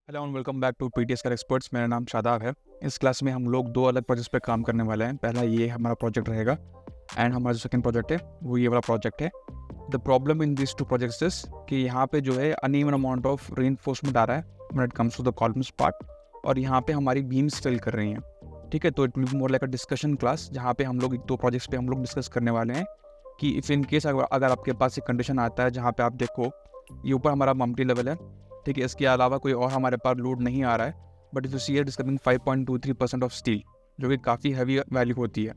Hello and welcome back to PTS कर experts. मेरा नाम शादाब है। इस क्लास में हम लोग दो अलग प्रोजेक्ट्स पे काम करने वाले हैं। पहला ये हमारा प्रोजेक्ट रहेगा एंड हमारा जो सेकंड प्रोजेक्ट है वो ये वाला प्रोजेक्ट है। The problem in this two projects is कि यहाँ पे जो है अनइवन अमाउंट ऑफ रीइंफोर्समेंट आ रहा है when it comes to the columns part, और यहाँ पे हमारी बीम्स फिल कर रही हैं। ठीक है, तो it will be more like a discussion class जहाँ पे हम लोग दो प्रोजेक्ट्स पे हम लोग डिस्कस करने वाले हैं कि इफ़ इन केस अगर आपके पास एक कंडीशन आता है जहाँ पे आप देखो ये ऊपर हमारा मल्टी लेवल है, ठीक है, इसके अलावा कोई और हमारे पास लोड नहीं आ रहा है, but if you see it is coming 5.23% of steel, जो कि काफ़ी हैवी वैल्यू होती है।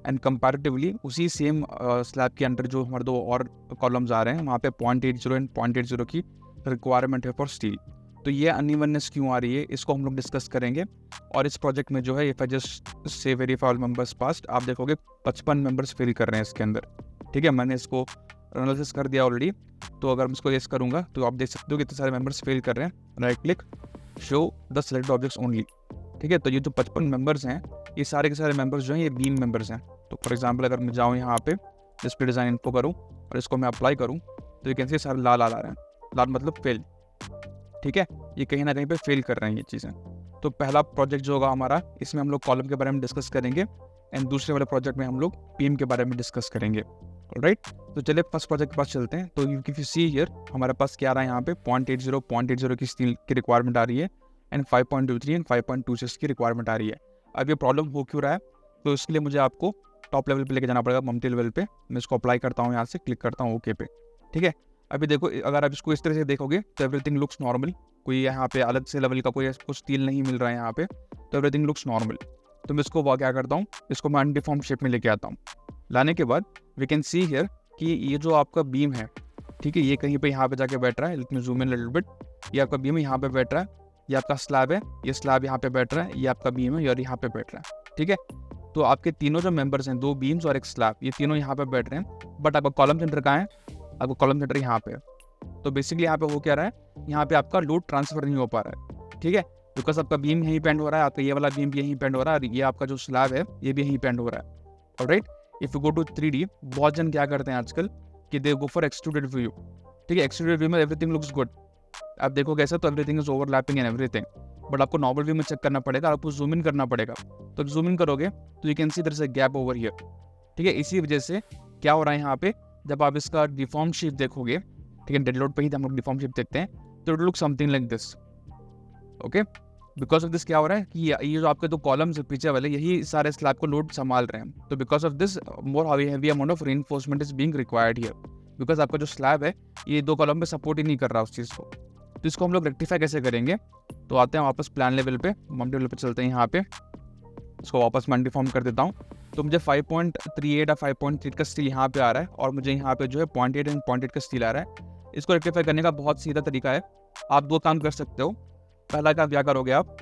एंड कंपैरेटिवली उसी सेम स्लैब के अंदर जो हमारे दो और कॉलम्स आ रहे हैं वहाँ पे 0.80 एंड 0.80 की रिक्वायरमेंट है फॉर स्टील। तो ये अनइवननेस क्यों आ रही है इसको हम लोग डिस्कस करेंगे। और इस प्रोजेक्ट में जो है if I just say verify all members past, आप देखोगे 55 मेंबर्स फिल कर रहे हैं इसके अंदर। ठीक है, मैंने इसको एनालिसिस कर दिया ऑलरेडी। तो अगर मैं इसको येस करूंगा तो आप देख सकते हो कि इतने सारे मेंबर्स फेल कर रहे हैं। Right click, show the select objects only. ठीक है, तो ये जो 55 मेंबर्स हैं ये सारे के सारे मेंबर्स जो हैं ये बीम मेंबर्स हैं। तो फॉर एग्जांपल अगर मैं जाऊँ यहाँ पे डिस्प्ले डिज़ाइन इन्फो करूँ और इसको मैं अप्लाई करूँ तो ये कैसे सारे लाल आ रहे हैं। लाल मतलब फेल। ठीक है, ये कहीं ना कहीं पे फेल कर रहे हैं ये चीज़ें। तो पहला प्रोजेक्ट जो होगा हमारा, इसमें हम लोग कॉलम के बारे में डिस्कस करेंगे एंड दूसरे वाले प्रोजेक्ट में हम लोग बीम के बारे में डिस्कस करेंगे। राइट, तो चलिए फर्स्ट प्रोजेक्ट के पास चलते हैं। तो इफ यू सी हियर हमारे पास क्या आ रहा है, यहाँ पे 0.80 की स्टील की रिक्वायरमेंट आ रही है एंड 5.23 एंड 5.26 की रिक्वायरमेंट आ रही है। अब ये प्रॉब्लम हो क्यों रहा है, तो इसके लिए मुझे आपको टॉप लेवल पे लेके जाना पड़ेगा, मल्टी लेवल पे। मैं इसको अप्लाई करता हूँ, यहाँ से क्लिक करता हूँ ओके पे। ठीक है, अभी देखो अगर आप इसको इस तरह से देखोगे तो एवरीथिंग लुक्स नॉर्मल। कोई यहाँ पे अलग से लेवल का कोई कुछ स्टील नहीं मिल रहा है यहाँ पे, तो एवरीथिंग लुक्स नॉर्मल। तो मैं इसको क्या करता हूँ, इसको मैं अनडिफॉर्म शेप में लेके आता हूँ। लाने के बाद वी कैन सी हियर कि ये जो आपका बीम है, ठीक है, ये कहीं पे यहाँ पे जाके बैठ रहा है। Let me zoom in little bit. ये आपका बीम है, यहाँ पे बैठ रहा है। ये आपका स्लैब है, ये स्लैब यहाँ पे बैठ रहा है। ये आपका बीम है और यहाँ पे बैठ रहा है। ठीक है, तो आपके तीनों जो मेंबर्स हैं, दो बीम्स और एक स्लैब, ये तीनों यहाँ पे बैठ रहे हैं। बट आपका कॉलम सेंटर कहाँ है, आपका कॉलम सेंटर यहाँ पे है। तो बेसिकली यहाँ पे हो क्या रहा है, यहाँ पे आपका लोड ट्रांसफर नहीं हो पा रहा है। ठीक है, बिकॉज आपका बीम यहीं पेंड हो रहा है, आपका ये वाला बीम भी यहीं पेंड हो रहा है, और ये आपका जो स्लैब है ये भी यहीं पेंड हो रहा है। Alright, if you go to 3D, बहुत जन क्या करते हैं आजकल कि they go for extruded view. ठीक है, एक्सट्रूडेड व्यू में एवरीथिंग लुक्स गुड, आप देखोगे ऐसा तो everything is overlapping and everything. But आपको नॉर्मल व्यू में चेक करना पड़ेगा, आपको जूम इन करना पड़ेगा। तो जूम इन करोगे तो you can see there is a gap over here. ठीक है, इसी वजह से क्या हो रहा है यहाँ पे, जब आप इसका डिफॉर्म शेप देखोगे, ठीक है, डेड लोड पे ही हम लोग डिफॉर्म शेप देखते हैं, तो it look something like this. Okay, because of this क्या हो रहा है कि ये जो आपके दो कॉलम्स पीछे वाले यही सारे स्लैब को लोड संभाल रहे हैं। तो because of this more heavy amount of reinforcement is being required here, because आपका जो स्लैब है ये दो कॉलम पे सपोर्ट ही नहीं कर रहा उस चीज़ को। तो इसको हम लोग रेक्टिफाई कैसे करेंगे, तो आते हैं वापस प्लान लेवल पे, मल्टी लेवल पे चलते हैं। यहाँ पे इसको वापस मैं अनडिफॉर्म कर देता हूँ। तो मुझे 5.38 या 5.3 का स्टील यहाँ पे आ रहा है, और मुझे यहाँ पे जो है 0.8 एंड 0.8 का स्टील आ रहा है। इसको रेक्टिफाई करने का बहुत सीधा तरीका है, आप दो काम कर सकते हो। पहला काम क्या करोगे आप,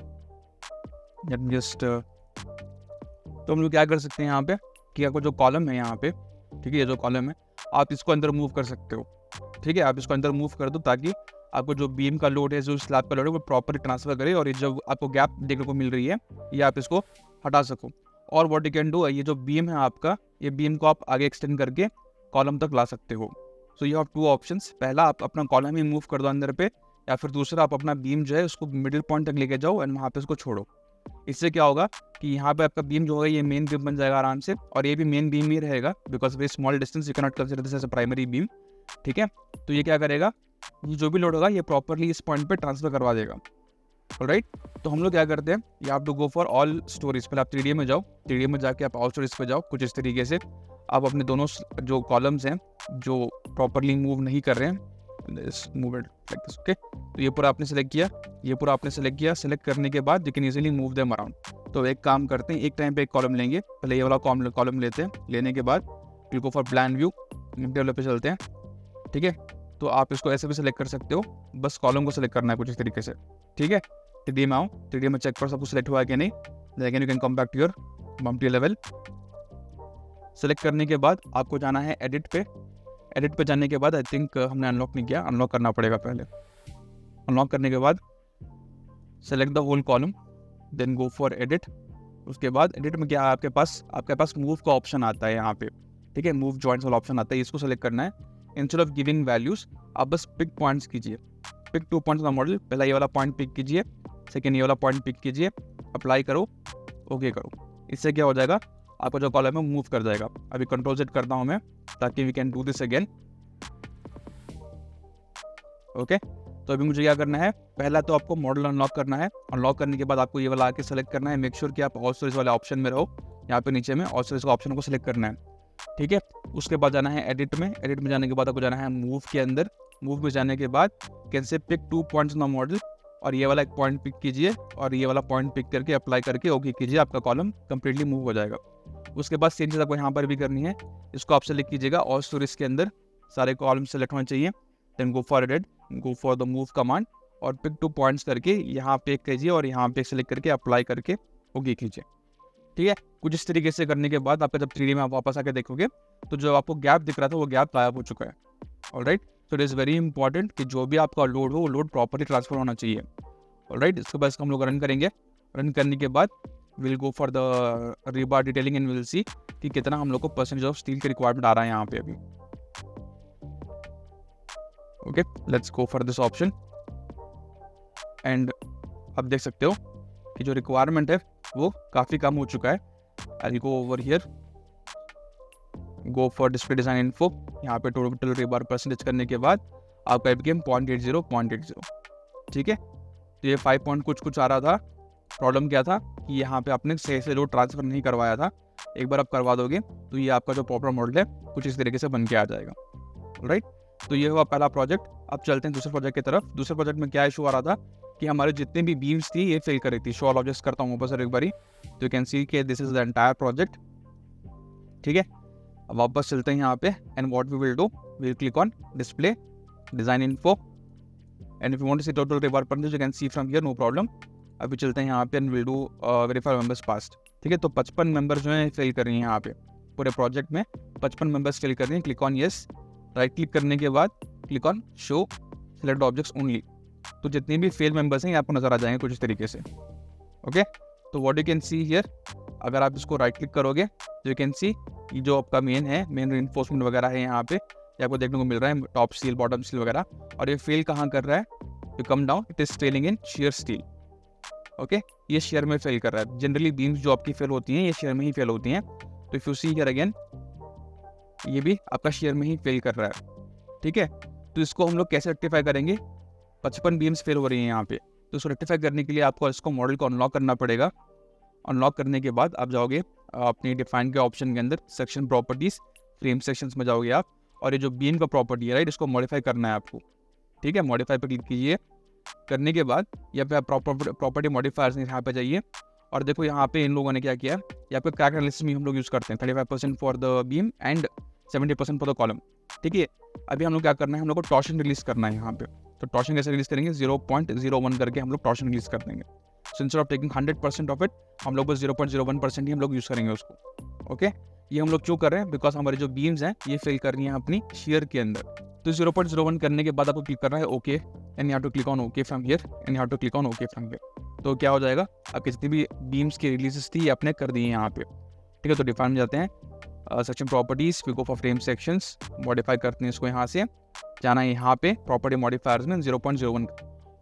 जस्ट तो हम लोग क्या कर सकते हैं यहाँ पे कि आपको जो कॉलम है यहाँ पे, ठीक है, ये जो कॉलम है आप इसको अंदर मूव कर सकते हो। ठीक है, आप इसको अंदर मूव कर दो ताकि आपको जो बीम का लोड है, जो स्लैब का लोड है, वो प्रॉपर ट्रांसफर करे, और ये जो आपको गैप देखने को मिल रही है ये आप इसको हटा सको। और व्हाट यू कैन डू, ये जो बीम है आपका, ये बीम को आप आगे एक्सटेंड करके कॉलम तक ला सकते हो। So you have two options, पहला आप अपना कॉलम ही मूव कर दो अंदर पे, या फिर दूसरा आप अपना बीम जो है उसको मिडिल पॉइंट तक लेके जाओ एंड वहाँ पे उसको छोड़ो। इससे क्या होगा कि यहाँ पे आपका बीम जो है ये मेन बीम बन जाएगा आराम से, और ये भी मेन बीम ही रहेगा, because way small distance you can not consider this as a primary beam. ठीक है, तो ये क्या करेगा, ये जो भी लोड होगा ये प्रॉपरली इस पॉइंट पे ट्रांसफर करवा देगा। ऑलराइट, तो हम लोग क्या करते हैं, you have to go for all storage. पहले आप 3D में जाओ, 3D में जाके आप ऑल स्टोरेज पे जाओ। कुछ इस तरीके से आप अपने दोनों जो कॉलम्स हैं जो प्रॉपरली मूव नहीं कर रहे हैं, move it like this. Okay, तो ये पूरा आपने सेलेक्ट किया, ये पूरा आपने सेलेक्ट किया। सेलेक्ट करने के बाद you can easily move them around. तो एक काम करते हैं, एक टाइम पे एक कॉलम लेंगे। पहले ये वाला कॉलम लेते हैं, लेने के बाद you go for plan view, table पे चलते हैं। ठीक है, तो आप इसको ऐसे भी सेलेक्ट कर सकते हो, बस कॉलम को सेलेक्ट करना है कुछ इस तरीके से। ठीक है, 3D में आओ, 3D में चेक करो सब कुछ सेलेक्ट हुआ है कि नहीं। Then you can come back to your multi level. Select करने के बाद आपको जाना है एडिट पे। एडिट पे जाने के बाद आई थिंक हमने अनलॉक नहीं किया, अनलॉक करना पड़ेगा पहले। अनलॉक करने के बाद select the whole column, then go for edit. उसके बाद एडिट में क्या है, आपके पास मूव का ऑप्शन आता है यहाँ पे। ठीक है, मूव जॉइंट्स वाला ऑप्शन आता है, इसको सेलेक्ट करना है। इंस्टेड ऑफ गिविंग वैल्यूज आप बस पिक पॉइंट्स कीजिए। Pick 2 points on the model, पहला ये वाला पॉइंट पिक कीजिए, सेकेंड ये वाला पॉइंट पिक कीजिए, अप्लाई करो, ओके करो। इससे क्या हो जाएगा, आपका जो कॉलम है मूव कर जाएगा। अभी कंट्रोल सेट करता हूँ मैं ताकि we can do this again. Okay, तो अभी मुझे क्या करना है, पहला तो आपको मॉडल अनलॉक करना है। अनलॉक करने के बाद आपको ये वाला आके सेलेक्ट करना है। मेक श्योर कि आप ऑल स्टोरेज वाले ऑप्शन में रहो। यहाँ पे नीचे में ऑल स्टोरेज का ऑप्शन को सिलेक्ट करना है, ठीक है। उसके बाद जाना है एडिट में। एडिट में जाने के बाद आपको जाना है मूव के अंदर। मूव में जाने के बाद कैन से pick 2 points on the model, और ये वाला एक पॉइंट पिक कीजिए और ये वाला पॉइंट पिक करके अप्लाई करके ओके कीजिए, आपका कॉलम कंप्लीटली मूव हो जाएगा। उसके बाद सेम चीज़ आपको यहाँ पर भी करनी है। इसको आप सेलेक्ट कीजिएगा, ऑल स्टोरेज के अंदर सारे कॉलम सेलेक्ट होने चाहिए। Then go for edit, go for the move command और पिक 2 पॉइंट्स करके यहाँ पे कीजिए और यहाँ पे सेलेक्ट करके अप्लाई करके ओके कीजिए, ठीक है। कुछ इस तरीके से करने के बाद आपका जब 3D में आप वापस आके देखोगे तो जो आपको गैप दिख रहा था वो गैप गायब हो चुका है। Alright, so it is very important कि जो भी आपका लोड हो वो लोड प्रॉपर्ली ट्रांसफर होना चाहिए। ऑलराइट, इसके बाद इसको हम लोग रन करेंगे। रन करने के बाद will go for the rebar detailing and will see कि कितना हम लोग को परसेंटेज ऑफ स्टील की रिक्वायरमेंट आ रहा है यहाँ पे अभी। Okay, let's go for this option and आप देख सकते हो कि जो रिक्वायरमेंट है वो काफ़ी कम हो चुका है। I go over here, go for display design info. यहाँ पे टोटल रीबार परसेंटेज करने के बाद आपका एपीएम 0.80, ठीक है। तो ये 5 पॉइंट कुछ आ रहा था। प्रॉब्लम क्या था कि यहाँ पे आपने सही से लोड ट्रांसफर नहीं करवाया था। एक बार आप करवा दोगे तो ये आपका जो प्रॉपर मॉडल है कुछ इस तरीके से बन के आ जाएगा। राइट, तो ये हुआ पहला प्रोजेक्ट। अब चलते हैं दूसरे प्रोजेक्ट की तरफ। दूसरे प्रोजेक्ट में क्या इशू आ रहा था कि हमारे जितने भी बीम्स थी ये फेल कर रही थी। शो ऑल ऑब्जेक्ट्स करता हूँ ऊपर से एक बारी, तो यू कैन सी कि this is the entire project, ठीक है। अब वापस चलते हैं यहाँ पे and what we will do, we will click on display design info and if you want to see total rebar percentage you can see from here, no problem. अभी चलते हैं यहाँ पे and will do verify members past, ठीक है। तो 55 members जो है फेल कर रही हैं यहाँ पे पूरे प्रोजेक्ट में। 55 मेंबर्स फेल कर रही हैं। Click on yes, right click करने के बाद click on show select objects only. तो जितने भी फेल मेंबर्स हैं ये आपको नजर आ जाएंगे कुछ इस तरीके से। ओके, तो what you can see here, अगर आप इसको राइट क्लिक करोगे तो यू कैन सी ये जो आपका मेन रिइंफोर्समेंट वगैरह है यहाँ पे ये आपको देखने को मिल रहा है, टॉप स्टील बॉटम स्टील वगैरह। और ये फेल कहाँ कर रहा है, you come down, it is Fehling in share steel. Okay, ये शेयर में फेल कर रहा है। जनरली बीम्स जो आपकी फेल होती हैं ये शेयर में ही फेल होती हैं। तो if you see here again ये भी आपका शेयर में ही फेल कर रहा है, ठीक है। तो इसको हम लोग कैसे रेक्टिफाई करेंगे, 55 बीम्स फेल हो रही हैं यहाँ पे। तो इसको रेक्टिफाई करने के लिए आपको इसको मॉडल को अनलॉक करना पड़ेगा। अनलॉक करने के बाद आप जाओगे अपनी डिफाइन के ऑप्शन के अंदर, सेक्शन प्रॉपर्टीज, फ्रेम सेक्शंस में जाओगे आप, और ये जो बीम का प्रॉपर्टी है राइट इसको मॉडिफाई करना है आपको, ठीक है। मॉडिफाई पर क्लिक कीजिए। करने के बाद यहाँ पे आप प्रॉपर्टी मॉडिफायर्स यहाँ पे जाइए और देखो यहाँ पे इन लोगों ने क्या किया, यहाँ पे क्रैक एनालिसिस में हम लोग यूज़ करते हैं 35% for the beam and 70% for the column, ठीक है। अभी हम लोग क्या करना है, हम लोग को टॉर्शन रिलीज करना है यहाँ पे। तो टॉर्शन कैसे रिलीज करेंगे, 0.01 करके हम लोग टॉर्शन रिलीज कर देंगे। So instead of taking 100% of it हम लोग बस 0.01% ही हम लोग यूज़ करेंगे उसको। ओके, ये हम लोग क्यों कर रहे हैं, बिकॉज हमारी जो बीम्स हैं ये फेल कर रही हैं अपनी शेयर के अंदर। तो 0.01 करने के बाद आपको क्लिक करना है okay and you have to click on okay from here and you have to click on okay from here. तो क्या हो जाएगा, आपकी जितनी भी बीम्स की रिलीजेस थी ये आपने कर दी है यहाँ पे, ठीक है। तो डिफाइन में जाते हैं, section properties, we go for frame sections, modify करते हैं इसको। यहाँ से जाना है यहाँ पे प्रॉपर्टी मॉडिफायर्स में 0.01।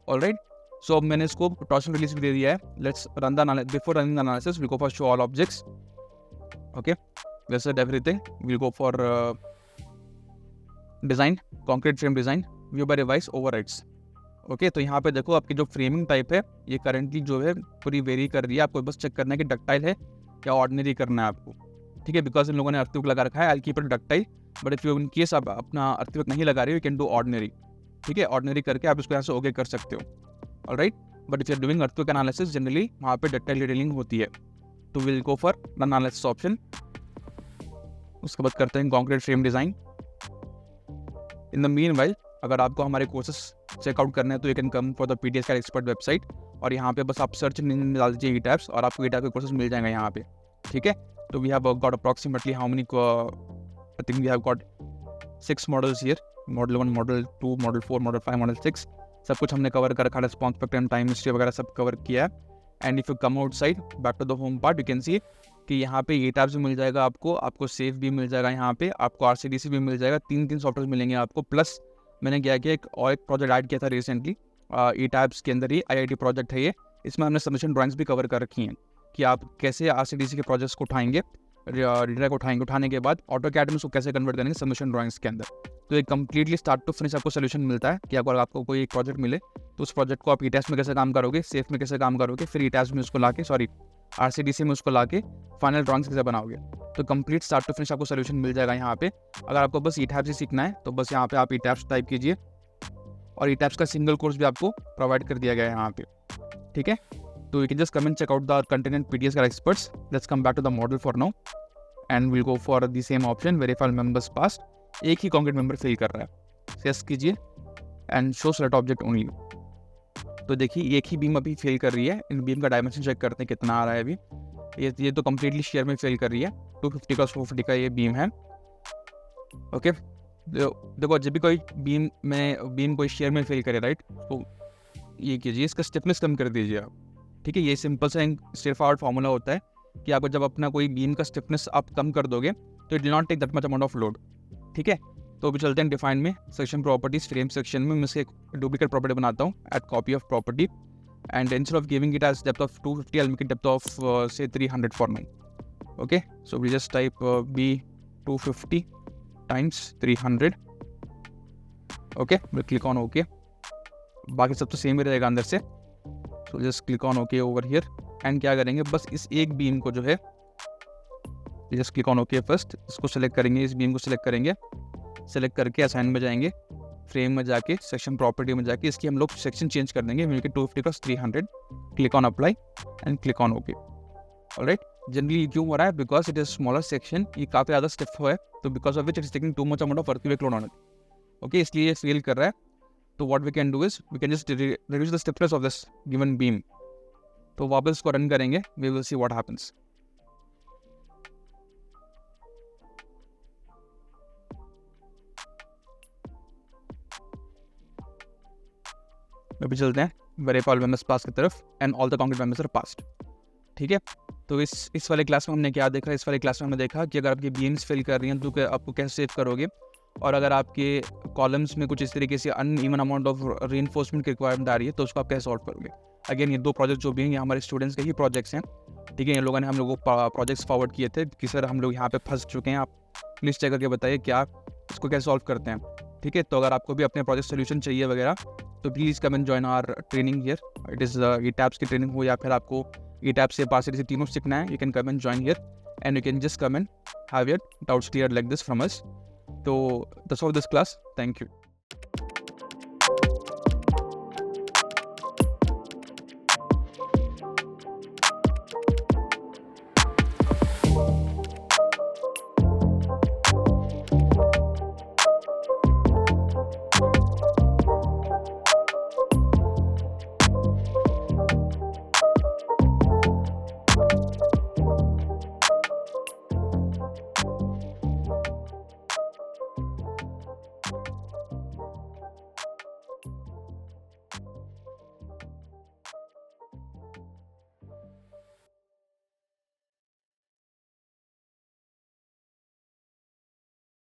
ऑलराइट, सो अब मैंने इसको टॉर्शन रिलीज भी दे दिया है। Let's run the before running the analysis we go for show all objects. Okay, let's set everything, we'll go for design, concrete frame design, view by revise overrides। Okay, तो यहाँ पे देखो आपकी जो फ्रेमिंग टाइप है ये currently जो है पूरी वेरी कर रही है। आपको बस चेक करना है कि डक्टाइल है या ऑर्डिनरी करना है आपको, ठीक है। बिकॉज इन लोगों ने अर्थवर्क लगा रखा है, I keep it ductile, but if you in case आप अपना अर्थवर्क नहीं लगा रहे हो यू कैन डू ऑर्डिनरी, ठीक है। ऑर्डिनरी करके आप इसको यहाँ से ओके कर सकते हो। Alright, but if you are doing earthwork analysis generally वहाँ पे डक्टाइल डिटेलिंग होती है। तो will go for the analysis option. उसके बाद करते हैं concrete frame design. In the meanwhile अगर आपको हमारे कोर्सेस चेकआउट करने हैं तो you can come for the PDS का एक्सपर्ट वेबसाइट, और यहाँ पे बस आप सर्च इंजन डाल दीजिए ईटैप्स और आपको ईटैप के कोर्सेस मिल जाएंगे यहाँ पे, ठीक है। तो we have got approximately how many, I think we have got 6 models here, model 1, model 2, model 4, model 5, model 6, सब कुछ हमने कवर कर रखा है। रिस्पॉन्स स्पेक्ट्रम, टाइम हिस्ट्री वगैरह सब कवर किया है। And if you come outside back to the home part you can see कि यहाँ पे ये टैब्स भी मिल जाएगा आपको सेफ भी मिल जाएगा, यहाँ पे आपको RCDC भी मिल जाएगा, 3 सॉफ्टवेयर मिलेंगे आपको। प्लस मैंने क्या किया, एक और एक प्रोजेक्ट ऐड किया था रिसेंटली, ई टैब्स के अंदर ही IIT प्रोजेक्ट है ये। इसमें हमने सबमिशन ड्राइंग्स भी कवर कर रखी हैं कि आप कैसे RCDC के प्रोजेक्ट्स को उठाएंगे, डेटा को उठाने के बाद AutoCAD में उसको कैसे कन्वर्ट करेंगे सबमिशन ड्राइंग्स के अंदर। तो एक कम्प्लीटली स्टार्ट टू फिनिश आपको सोल्यूशन मिलता है कि अगर आपको कोई एक प्रोजेक्ट मिले तो उस प्रोजेक्ट को आप ई टैब्स में कैसे काम करोगे, सेफ में कैसे काम करोगे, फिर ई टैब्स में उसको लाके RCDC में उसको लाके फाइनल ड्राइंग्स कैसे बनाओगे। तो कंप्लीट स्टार्ट टू फिनिश आपको सोल्यूशन मिल जाएगा यहाँ पे। अगर आपको बस ई टैब्स ही सीखना है तो बस यहाँ पे आप ई टैब्स टाइप कीजिए और ई टैब्स का सिंगल कोर्स भी आपको प्रोवाइड कर दिया गया है यहाँ पे, ठीक है। तो you can just come and check out the content and PTS का experts. Let's come back to the model for now and will go for the same option, verify members past. एक ही कॉन्क्रीट मेंबर फेल कर रहा है, cess कीजिए and show select object only. तो देखिए एक ही बीम अभी फेल कर रही है। इन बीम का डायमेंशन चेक करते हैं कितना आ रहा है अभी। ये तो कम्प्लीटली शेयर में फेल कर रही है। 250 का 450 का ये बीम है, ओके। देखो जब भी कोई बीम कोई शेयर में फेल करे, राइट, तो ये कीजिए, इसका स्टिफनेस कम कर दीजिए आप, ठीक है। ये सिंपल सा स्ट्रेट फॉरवर्ड फार्मूला होता है कि आपको जब अपना कोई बीम का स्टिफनेस आप कम कर दोगे तो it will not take that much amount of load, ठीक है। तो अभी चलते हैं डिफाइन में, सेक्शन प्रॉपर्टीज, फ्रेम सेक्शन में मैं एक डुप्लीकेट प्रॉपर्टी बनाता हूँ, add copy of property and instead of giving it as depth of 250 I'll make it depth of say 300 for now, okay। So we just type B 250 times 300, okay, we'll click on OK। बाकी सब तो same ही रहेगा अंदर से। So just click on OK over here and क्या करेंगे, बस इस एक बीम को जो है just click on OK first, इसको सेलेक्ट करेंगे, इस बीम को सेलेक्ट करेंगे, सेलेक्ट करके असाइन में जाएंगे, फ्रेम में जाके सेक्शन प्रॉपर्टी में जाके इसकी हम लोग सेक्शन चेंज कर देंगे, मिलके 250 cross 300, click on apply and click on okay. Alright, generally क्यों हो रहा है, because it is smaller section, ये काफ़ी ज़्यादा स्टिफ है, तो because of which it is taking too much amount of earthquake load on it, okay, इसलिए ये फेल कर रहा है। तो what we can do is we can just reduce the stiffness of this given beam. तो वापस इसको run करेंगे, we will see what happens. अभी चलते हैं वेरीफाई ऑल मेंबर्स पास की तरफ and all the concrete members are passed, ठीक है। तो इस वाले क्लास में हमने क्या देखा, इस वाले क्लास में हमने देखा कि अगर आपकी बीम्स फेल कर रही हैं तो आपको कैसे सेव करोगे, और अगर आपके कॉलम्स में कुछ इस तरीके से अनइवन अमाउंट ऑफ रीइंफोर्समेंट की रिक्वायरमेंट आ रही है तो उसको आप कैसे सॉल्व करोगे। अगेन ये दो प्रोजेक्ट जो भी हैं ये हमारे स्टूडेंट्स के ही प्रोजेक्ट्स हैं, ठीक है। इन लोगों ने हम लोगों को प्रोजेक्ट्स फॉरवर्ड किए थे कि सर हम लोग यहाँ पे फंस चुके हैं, आप प्लीज़ चेक करके बताइए क्या इसको कैसे सॉल्व करते हैं, ठीक है। तो अगर आपको भी अपने प्रोजेक्ट सोल्यूशन चाहिए वगैरह तो please come and join our training here. It is ETABS की ट्रेनिंग हो या फिर आपको ई टैब्स से RCDC तीनों सीखना है, you can come and join here and you can just come and have your doubts clear like this from us. तो that's all this class, thank you.